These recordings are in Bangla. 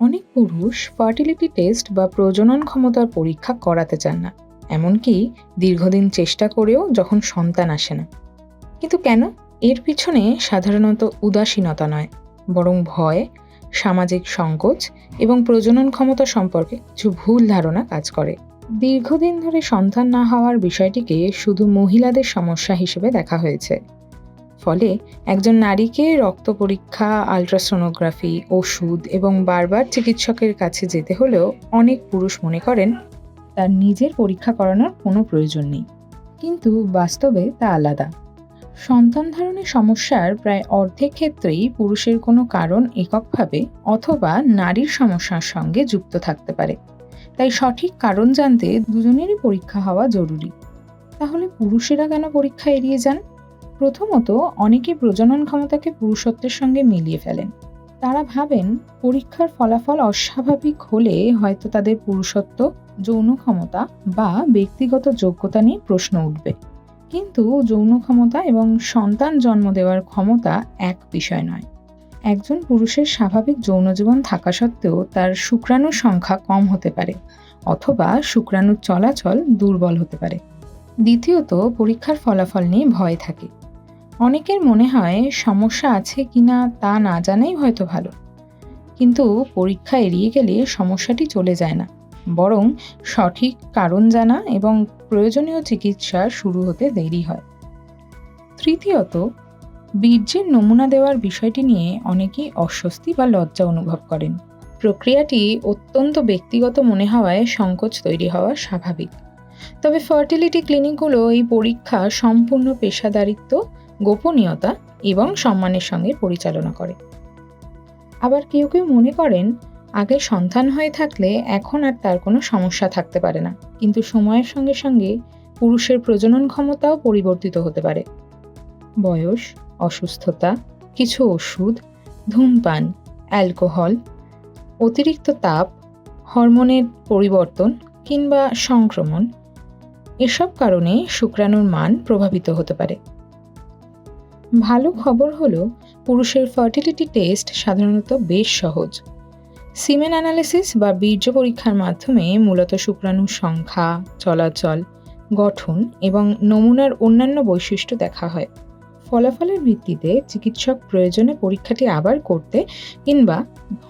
অনেক পুরুষ ফার্টিলিটি টেস্ট বা প্রজনন ক্ষমতার পরীক্ষা করাতে চান না, এমনকি দীর্ঘদিন চেষ্টা করেও যখন সন্তান আসে না। কিন্তু কেন? এর পিছনে সাধারণত উদাসীনতা নয়, বরং ভয়, সামাজিক সংকোচ এবং প্রজনন ক্ষমতা সম্পর্কে কিছু ভুল ধারণা কাজ করে। দীর্ঘদিন ধরে সন্তান না হওয়ার বিষয়টিকে শুধু মহিলাদের সমস্যা হিসেবে দেখা হয়েছে। ফলে একজন নারীকে রক্ত পরীক্ষা, আল্ট্রাসোনোগ্রাফি, ওষুধ এবং বারবার চিকিৎসকের কাছে যেতে হলেও অনেক পুরুষ মনে করেন তার নিজের পরীক্ষা করানোর কোনো প্রয়োজন নেই। কিন্তু বাস্তবে তা আলাদা। সন্তান ধারণের সমস্যার প্রায় অর্ধেক ক্ষেত্রেই পুরুষের কোনো কারণ এককভাবে অথবা নারীর সমস্যার সঙ্গে যুক্ত থাকতে পারে। তাই সঠিক কারণ জানতে দুজনেরই পরীক্ষা হওয়া জরুরি। তাহলে পুরুষেরা কেন পরীক্ষা এড়িয়ে যান? প্রথমত, অনেকে প্রজনন ক্ষমতাকে পুরুষত্বের সঙ্গে মিলিয়ে ফেলেন। তারা ভাবেন পরীক্ষার ফলাফল অস্বাভাবিক হলে হয়তো তাদের পুরুষত্ব, যৌন ক্ষমতা বা ব্যক্তিগত যোগ্যতা নিয়ে প্রশ্ন উঠবে। কিন্তু যৌন ক্ষমতা এবং সন্তান জন্ম দেওয়ার ক্ষমতা এক বিষয় নয়। একজন পুরুষের স্বাভাবিক যৌন জীবন থাকা সত্ত্বেও তার শুক্রাণুর সংখ্যা কম হতে পারে, অথবা শুক্রাণুর চলাচল দুর্বল হতে পারে। দ্বিতীয়ত, পরীক্ষার ফলাফল নিয়ে ভয় থাকে। অনেকের মনে হয় সমস্যা আছে কিনা তা না জানাই হয়তো ভালো। কিন্তু পরীক্ষা এড়িয়ে গেলে সমস্যাটি চলে যায় না, বরং সঠিক কারণ জানা এবং প্রয়োজনীয় চিকিৎসা শুরু হতে দেরি হয়। তৃতীয়ত, বীর্যের নমুনা দেওয়ার বিষয়টি নিয়ে অনেকেই অস্বস্তি বা লজ্জা অনুভব করেন। প্রক্রিয়াটি অত্যন্ত ব্যক্তিগত মনে হওয়ায় সংকোচ তৈরি হওয়া স্বাভাবিক। তবে ফার্টিলিটি ক্লিনিকগুলো এই পরীক্ষা সম্পূর্ণ পেশাদারিত্ব, গোপনীয়তা এবং সম্মানের সঙ্গে পরিচালনা করে। আবার কেউ কেউ মনে করেন আগে সন্তান হয়ে থাকলে এখন আর তার কোনো সমস্যা থাকতে পারে না, কিন্তু সময়ের সঙ্গে সঙ্গে পুরুষের প্রজনন ক্ষমতাও পরিবর্তিত হতে পারে। বয়স, অসুস্থতা, কিছু ওষুধ, ধূমপান, অ্যালকোহল, অতিরিক্ত তাপ, হরমোনের পরিবর্তন কিংবা সংক্রমণ, এসব কারণে শুক্রাণুর মান প্রভাবিত হতে পারে। ভালো খবর হলো, পুরুষের ফার্টিলিটি টেস্ট সাধারণত বেশ সহজ। সিমেন অ্যানালিসিস বা বীর্য পরীক্ষার মাধ্যমে মূলত শুক্রাণুর সংখ্যা, চলাচল, গঠন এবং নমুনার অন্যান্য বৈশিষ্ট্য দেখা হয়। ফলাফলের ভিত্তিতে চিকিৎসক প্রয়োজনে পরীক্ষাটি আবার করতে কিংবা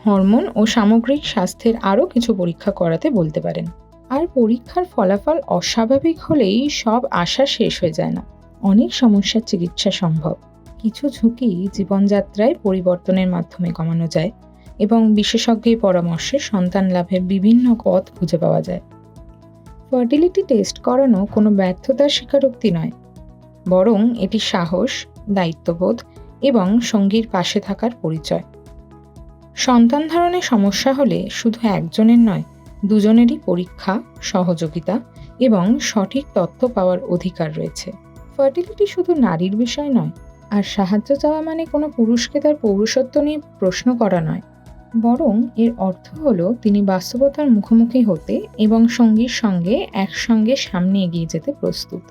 হরমোন ও সামগ্রিক স্বাস্থ্যের আরও কিছু পরীক্ষা করাতে বলতে পারেন। আর পরীক্ষার ফলাফল অস্বাভাবিক হলেই সব আশা শেষ হয়ে যায় না। অনেক সমস্যার চিকিৎসা সম্ভব। কিছু ঝুঁকি জীবনযাত্রায় পরিবর্তনের মাধ্যমে কমানো যায় এবং বিশেষজ্ঞের পরামর্শে সন্তান লাভের বিভিন্ন পথ খুঁজে পাওয়া যায়। ফার্টিলিটি টেস্ট করানো কোনো ব্যর্থতার স্বীকারোক্তি নয়, বরং এটি সাহস, দায়িত্ববোধ এবং সঙ্গীর পাশে থাকার পরিচয়। সন্তান ধারণে সমস্যা হলে শুধু একজনের নয়, দুজনেরই পরীক্ষা, সহযোগিতা এবং সঠিক তথ্য পাওয়ার অধিকার রয়েছে। ফার্টিলিটি শুধু নারীর বিষয় নয়, আর সাহায্য চাওয়া মানে কোনো পুরুষকে তার পৌরুষত্ব নিয়ে প্রশ্ন করা নয়, বরং এর অর্থ হলো তিনি বাস্তবতার মুখোমুখি হতে এবং সঙ্গীর সঙ্গে একসঙ্গে সামনে এগিয়ে যেতে প্রস্তুত।